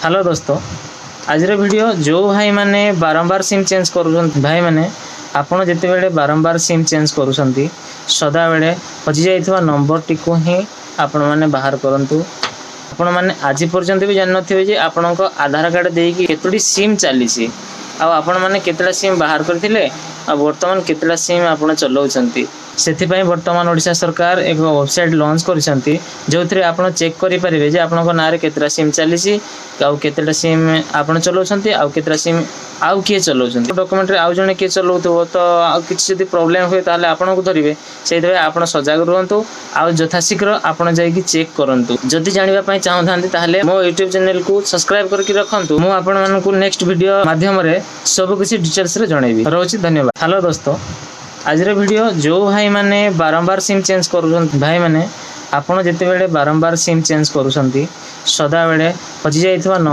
Hello दोस्तों, आज video जो भाई माने बारंबार सिम चेंज कर भाई माने आपन जिते बेले बारंबार सिम चेंज करूछंती सदा बेले हजि जाइथवा नंबर टिको ही आपण माने बाहर करंतु। आपण माने आज पर्यंत भी जान नथिबे जे आपनको आधार कार्ड देकी केतुडी सिम चलीसी आ आपण माने केतला सिम बाहर करथिले आ वर्तमान केतला सिम आपण चलाउछंती। सेथिपाई वर्तमान ओडिशा सरकार एक वेबसाइट लॉन्च करिसंती जोथरे आपण चेक करि परिबे जे आपनको नारे केतला सिम चलीसी आउ केतला सिम आपण चलाउछंती आउ केतला सिम आउ किए चलाउछंती। डॉक्यूमेंट रे आउ जने किए चलाउथो तो आ किछि जदि प्रॉब्लम होय ताले आपनको धरिबे सेइदे आपण सजाग रहंतु आउ यथाशीघ्र आपण जाई कि चेक करंतु। जदि जानिबा पई चाहथांती ताले मो YouTube चैनल को सब्सक्राइब करके रखंतु। मो आपण मानकु नेक्स्ट वीडियो माध्यम रे सब किछि डिटेल्स रे जणैबी। रहउछि धन्यवाद। हेलो दोस्तों, आज वीडियो जो भाई माने बारंबार सिम चेंज करूछंती भाई माने आपन जेते बेले बारंबार सिम चेंज करूछंती सदा बेले हजि जाइथवा